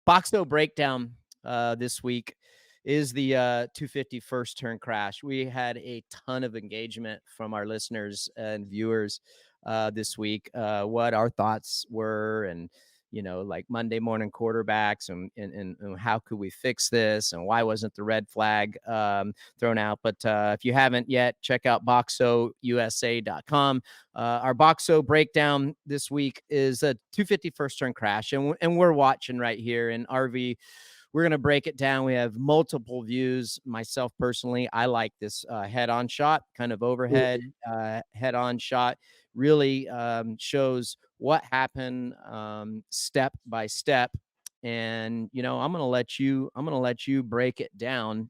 Boxo breakdown this week is the 250 first turn crash. We had a ton of engagement from our listeners and viewers this week, what our thoughts were, and like Monday morning quarterbacks, and how could we fix this, and why wasn't the red flag thrown out. But if you haven't yet, check out boxousa.com. Our Boxo breakdown this week is a 250 first turn crash, and we're watching right here in RV. We're going to break it down. We have multiple views. Myself personally, I like this head-on shot, kind of overhead head-on shot. Really shows what happened step by step. And I'm going to let you break it down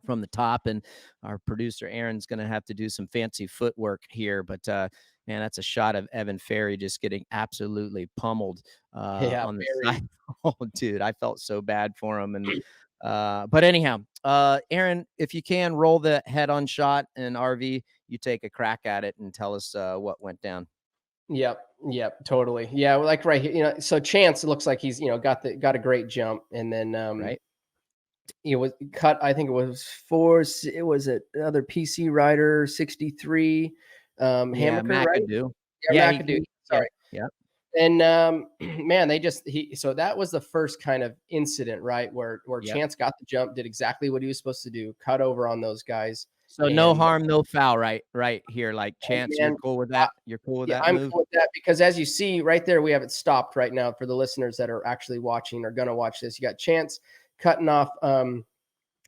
from the top, and our producer Aaron's going to have to do some fancy footwork here, but man, that's a shot of Evan Ferry just getting absolutely pummeled on the side. Oh, dude, I felt so bad for him. And but anyhow, Aaron, if you can roll the head-on shot, and RV, you take a crack at it and tell us what went down. Yep, totally. Yeah, like right here, so Chance, it looks like he's got a great jump, and then right. It was cut. I think it was another PC rider 63. Hammaker, McAdoo. Right? Yeah, McAdoo. Sorry. Yeah. And man, so that was the first kind of incident, right? Where Chance got the jump, did exactly what he was supposed to do, cut over on those guys. So no harm, no foul, right here. Like Chance, you're cool with that? You're cool with that I'm move? cool with that, because as you see right there, we have it stopped right now for the listeners that are actually watching or gonna watch this. You got Chance cutting off.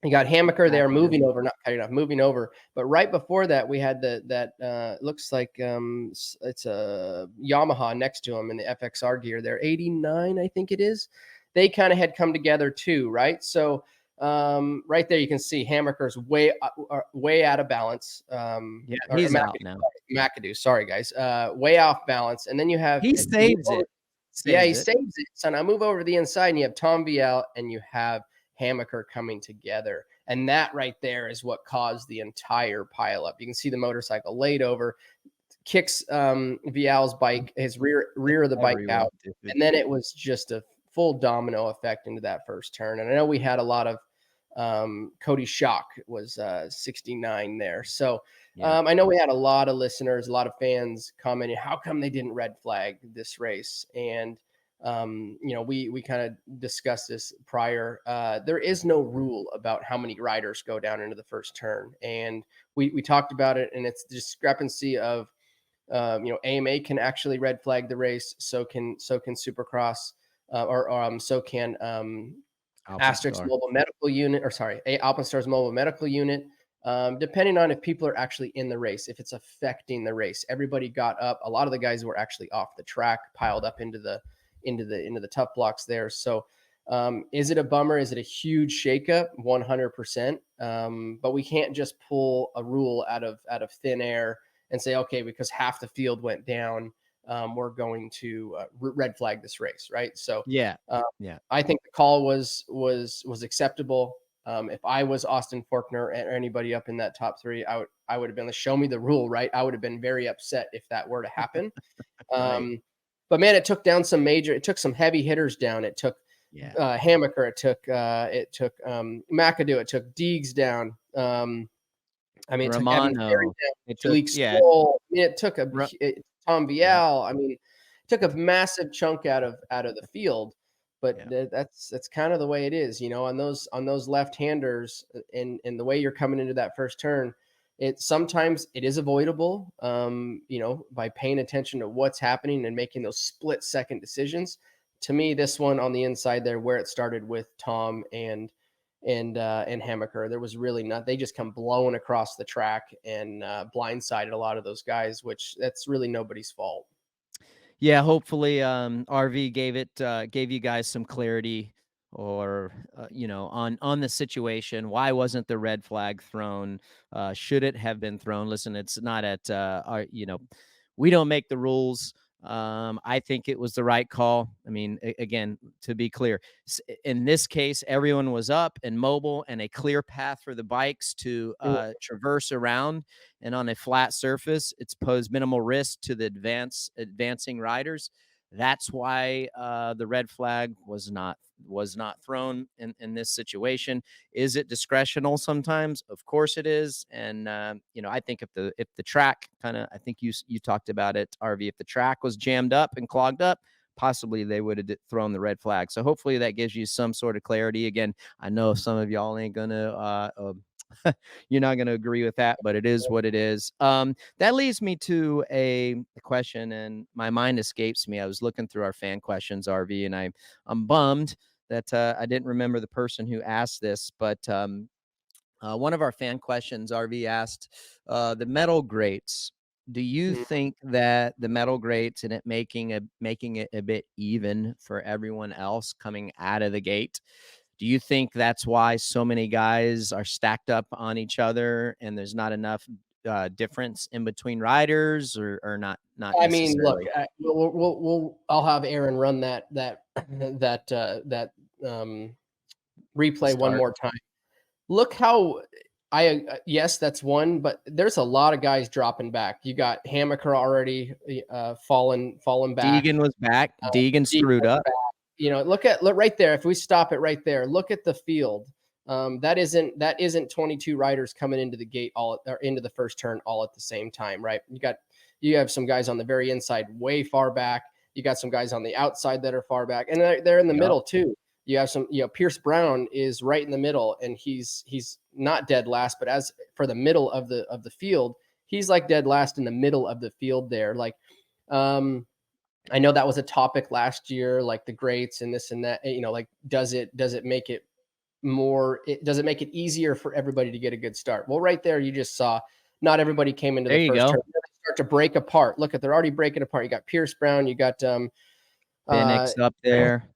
You got Hammaker there moving over, not cutting off, moving over. But right before that, we had that looks like it's a Yamaha next to him in the FXR gear there, 89, I think it is. They kind of had come together too, right? So right there, you can see Hammaker's way out of balance. He's out now. McAdoo, sorry guys, way off balance. And then you have he saves it. He saves it. So now move over to the inside, and you have Tom Vial and you have Hammaker coming together. And that right there is what caused the entire pileup. You can see the motorcycle laid over, kicks Vial's bike, his rear of the bike out. And then it was just a full domino effect into that first turn. And I know we had a lot of Cody Schock was 69 there. So I know we had a lot of listeners, a lot of fans commenting, how come they didn't red flag this race? And we kind of discussed this prior. There is no rule about how many riders go down into the first turn, and we talked about it, and it's the discrepancy of AMA can actually red flag the race, so can Supercross, so can Asterix Mobile Medical Unit, Alpenstar's Mobile Medical Unit. Depending on if people are actually in the race, if it's affecting the race. Everybody got up. A lot of the guys were actually off the track, piled up into the tough blocks there. So is it a bummer? Is it a huge shakeup? 100%. But we can't just pull a rule out of thin air and say, okay, because half the field went down, we're going to red flag this race, right? So I think the call was acceptable. If I was Austin Forkner or anybody up in that top three, I would have been like, show me the rule, right? I would have been very upset if that were to happen. Right. But man, it took some heavy hitters down. It took Hammaker, it took McAdoo, it took Deegs down. It took Evan Ferry down. It took Tom Vial. It took a massive chunk out of the field. But that's kind of the way it is, on those left-handers, and the way you're coming into that first turn. Sometimes it is avoidable, by paying attention to what's happening and making those split-second decisions. To me, this one on the inside there, where it started with Tom and Hammaker, there was really not. They just come blowing across the track and blindsided a lot of those guys, which that's really nobody's fault. Yeah, hopefully RV gave you guys some clarity, or on the situation. Why wasn't the red flag thrown? Should it have been thrown? Listen, it's not at we don't make the rules. I think it was the right call. Again, to be clear, in this case, everyone was up and mobile, and a clear path for the bikes to traverse around. And on a flat surface, it's posed minimal risk to the advancing riders. That's why the red flag was not thrown in this situation. Is it discretional sometimes? Of course it is. And I think if the track kind of, I think you talked about it, RV, if the track was jammed up and clogged up, possibly they would have thrown the red flag. So hopefully that gives you some sort of clarity. Again, I know some of y'all ain't gonna you're not going to agree with that, but it is what it is. That leads me to a question, and my mind escapes me. I was looking through our fan questions, RV, and I'm bummed that I didn't remember the person who asked this, but one of our fan questions, RV asked, the metal grates. Do you think that the metal grates and it making it a bit even for everyone else coming out of the gate? Do you think that's why so many guys are stacked up on each other and there's not enough difference in between riders, or not I mean, look, necessarily? I'll have Aaron run that The replay one start. more time. Look how yes, that's one, but there's a lot of guys dropping back. You got Hammaker already fallen back. Deegan was back. Deegan Deegan screwed was up. back. Look right there. If we stop it right there, look at the field. That isn't 22 riders coming into the gate or into the first turn all at the same time, right? You have some guys on the very inside, way far back. You got some guys on the outside that are far back, and they're in the Yep. middle too. You have some, Pierce Brown is right in the middle, and he's not dead last, but as for the middle of the field, he's like dead last in the middle of the field there. Like, I know that was a topic last year, like the greats and this and that. Like, does it make it does it make it easier for everybody to get a good start? Well, right there, you just saw not everybody came into There the you first go. turn. They start to break apart. Look they're already breaking apart. You got Pierce Brown, you got Penix up there.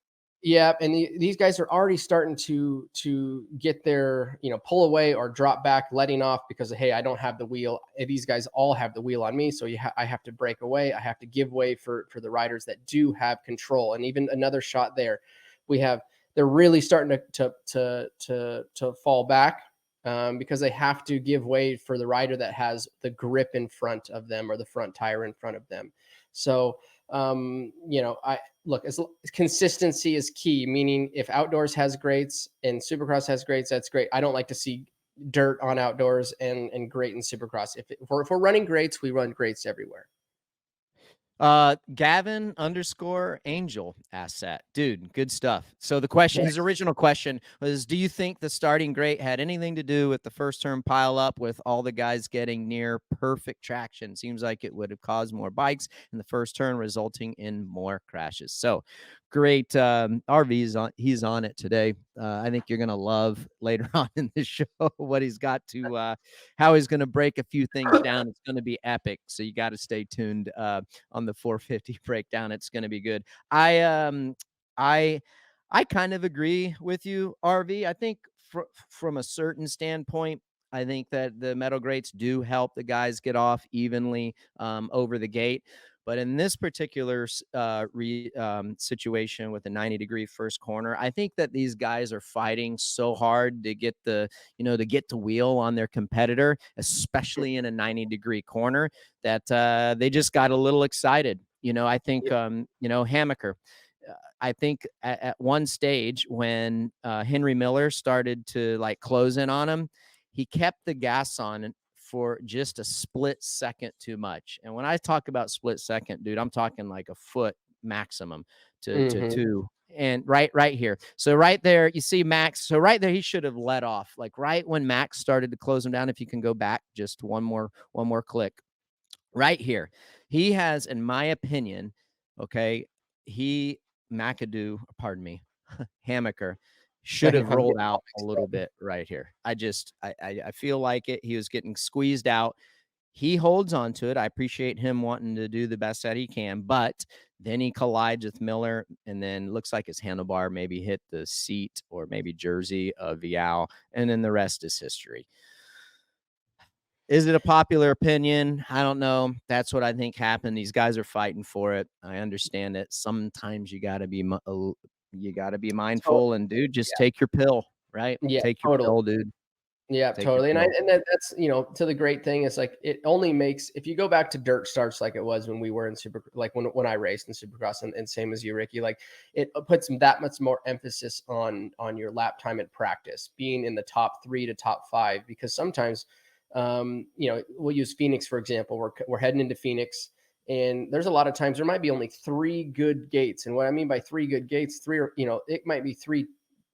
yeah, and these guys are already starting to get their, pull away or drop back, letting off because hey, I don't have the wheel. These guys all have the wheel on me, so I have to break away. I have to give way for the riders that do have control. And even another shot there, they're really starting to fall back because they have to give way for the rider that has the grip in front of them or the front tire in front of them. So I look, as consistency is key, meaning if outdoors has greats and Supercross has greats, that's great. I don't like to see dirt on outdoors and great in Supercross. If we're running greats, we run greats everywhere. Gavin _Angel asked that. Dude, good stuff. So the question, his original question was, do you think the starting great had anything to do with the first turn pile up with all the guys getting near perfect traction? Seems like it would have caused more bikes in the first turn, resulting in more crashes. So great. RV's on, he's on it today. I think you're going to love later on in the show what he's got to, how he's going to break a few things down. It's going to be epic. So you got to stay tuned on the 450 breakdown. It's going to be good. I kind of agree with you, RV. I think from a certain standpoint, I think that the metal grates do help the guys get off evenly over the gate. But in this particular situation with a 90-degree first corner, I think that these guys are fighting so hard to get the wheel on their competitor, especially in a 90-degree corner, that they just got a little excited. I think, Hammaker, I think at one stage when Henry Miller started to like close in on him, he kept the gas on for just a split second too much. And when I talk about split second, dude, I'm talking like a foot maximum to two. And right here. So right there, you see Max. So right there, he should have let off. Like right when Max started to close him down. If you can go back just one more click. Right here. He has, in my opinion, okay, Hammaker should have rolled out a little bit right here. I feel like it. He was getting squeezed out. He holds on to it. I appreciate him wanting to do the best that he can, but then he collides with Miller, and then looks like his handlebar maybe hit the seat or maybe jersey of Vial, and then the rest is history. Is it a popular opinion? I don't know. That's what I think happened. These guys are fighting for it. I understand it. Sometimes you got to be mindful, and dude, just take your pill, right? Yeah, Take your pill, dude. Yeah, Take your totally. And pill. that's, to the great thing is like it only makes, if you go back to dirt starts like it was when we were in like when I raced in Supercross, and same as you, Ricky, like it puts that much more emphasis on your lap time at practice, being in the top 3 to top 5, because sometimes we'll use Phoenix for example. We're heading into Phoenix, and there's a lot of times there might be only 3 good gates. And what I mean by 3 good gates, it might be 3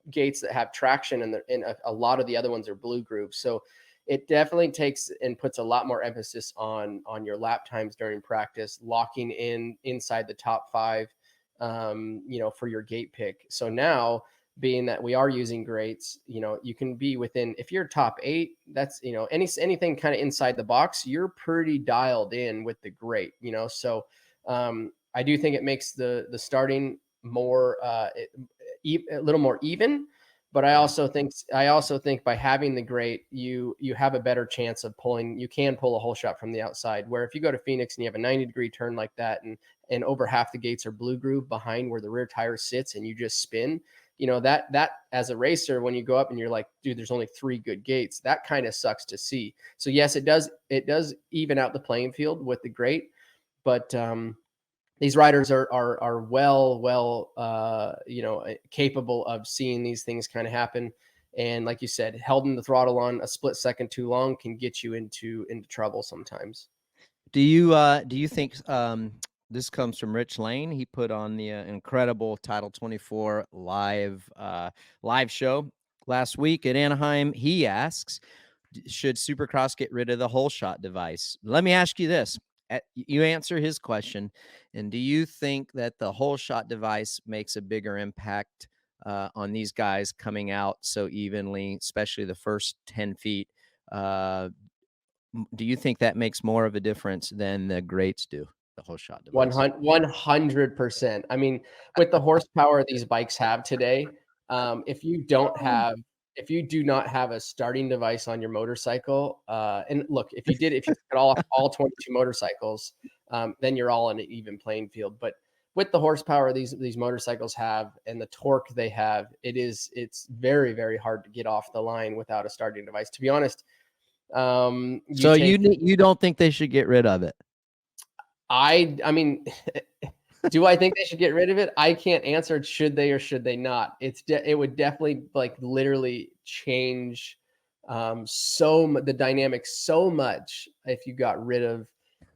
gates that have traction, and a lot of the other ones are blue grooves. So it definitely takes and puts a lot more emphasis on your lap times during practice, locking in inside the top 5, for your gate pick. So now, being that we are using greats, you can be within, if you're top 8, that's, anything kind of inside the box, you're pretty dialed in with the great, so I do think it makes the starting more a little more even. But I Yeah. also think by having the great, you have a better chance of pulling. You can pull a whole shot from the outside. Where if you go to Phoenix and you have a 90-degree turn like that, and over half the gates are blue groove behind where the rear tire sits, and you just spin, that as a racer, when you go up and you're like, dude, there's only 3 good gates, that kind of sucks to see. So yes, it does even out the playing field with the great, but these riders are well capable of seeing these things kind of happen. And like you said, holding the throttle on a split second too long can get you into trouble sometimes. Do you think this comes from Rich Lane? He put on the incredible Title 24 live show last week at Anaheim. He asks, should Supercross get rid of the whole shot device? Let me ask you this. You answer his question. And do you think that the whole shot device makes a bigger impact on these guys coming out so evenly, especially the first 10 feet? Do you think that makes more of a difference than the greats do, the whole shot device? 100%. I mean, with the horsepower these bikes have today, if you don't have if you do not have a starting device on your motorcycle, and look, if you look at all 22 motorcycles, then you're all in an even playing field. But with the horsepower these motorcycles have and the torque they have, it's very, very hard to get off the line without a starting device. To be honest, So you don't think they should get rid of it? I mean, do I think they should get rid of it? I can't answer should they or should they not. It would definitely like literally change the dynamic so much if you got rid of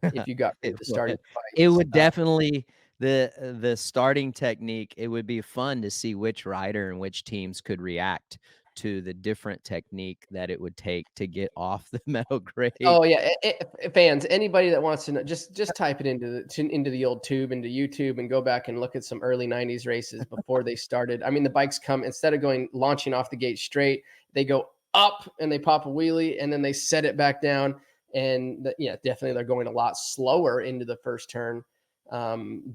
It the starting would. It device. would definitely the starting technique, it would be fun to see which rider and which teams could react to the different technique that it would take to get off the metal grate. Oh yeah, fans, anybody that wants to know, just type it into the old tube, into YouTube, and go back and look at some early '90s races before they started. I mean, the bikes come, instead of launching off the gate straight, they go up and they pop a wheelie, and then they set it back down. And yeah, definitely they're going a lot slower into the first turn than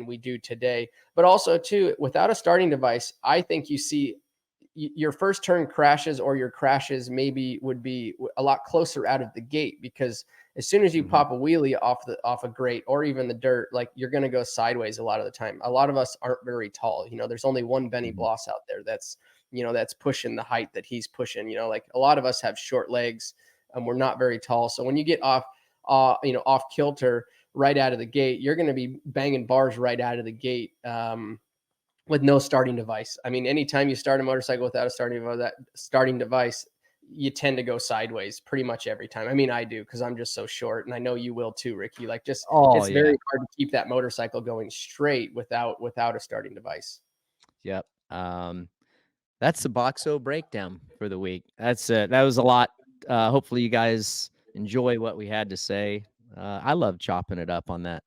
we do today. But also too, without a starting device, I think you see your first turn crashes, or your crashes maybe would be a lot closer out of the gate, because as soon as you pop a wheelie off a grate or even the dirt, like you're going to go sideways a lot of the time. A lot of us aren't very tall. There's only one Benny Bloss out there that's pushing the height that he's pushing. Like a lot of us have short legs and we're not very tall. So when you get off kilter right out of the gate, you're going to be banging bars right out of the gate. With no starting device. I mean, anytime you start a motorcycle without a starting device, you tend to go sideways pretty much every time. I mean, I do, because I'm just so short, and I know you will too, Ricky. Like, just Oh, it's very yeah. hard to keep that motorcycle going straight without a starting device. Yep. That's the Boxo breakdown for the week. That was a lot. Hopefully you guys enjoy what we had to say. I love chopping it up on that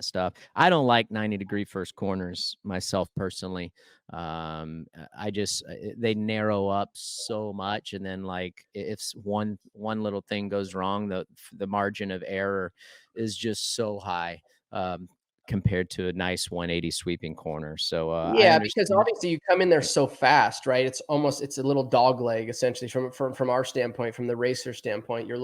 stuff. I don't like 90-degree first corners myself personally. I just they narrow up so much, and then like if one little thing goes wrong, the margin of error is just so high. compared to a nice 180 sweeping corner. So I Yeah, because understand. obviously you come in there so fast, right? It's a little dog leg essentially from our standpoint, from the racer standpoint. You're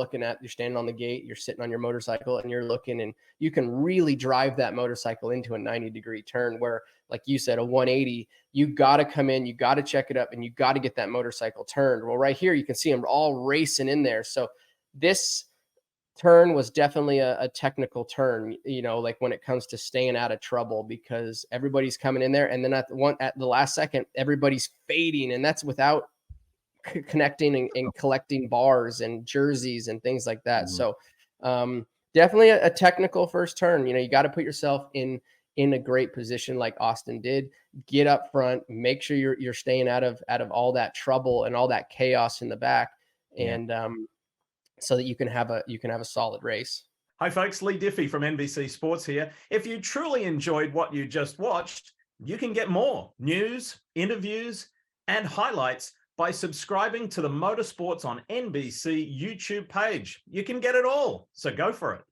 standing on the gate, you're sitting on your motorcycle, and you're looking, and you can really drive that motorcycle into a 90-degree turn where, like you said, a 180, you got to come in, you got to check it up, and you got to get that motorcycle turned. Well, right here you can see them all racing in there. So this turn was definitely a technical turn, like when it comes to staying out of trouble, because everybody's coming in there, and then at the last second, everybody's fading, and that's without connecting and collecting bars and jerseys and things like that. Mhm. So definitely a technical first turn. You got to put yourself in a great position like Austin did. Get up front, make sure you're staying out of all that trouble and all that chaos in the back, Yeah. and so that you can have a solid race. Hi, folks. Lee Diffie from NBC Sports here. If you truly enjoyed what you just watched, you can get more news, interviews, and highlights by subscribing to the Motorsports on NBC YouTube page. You can get it all, so go for it.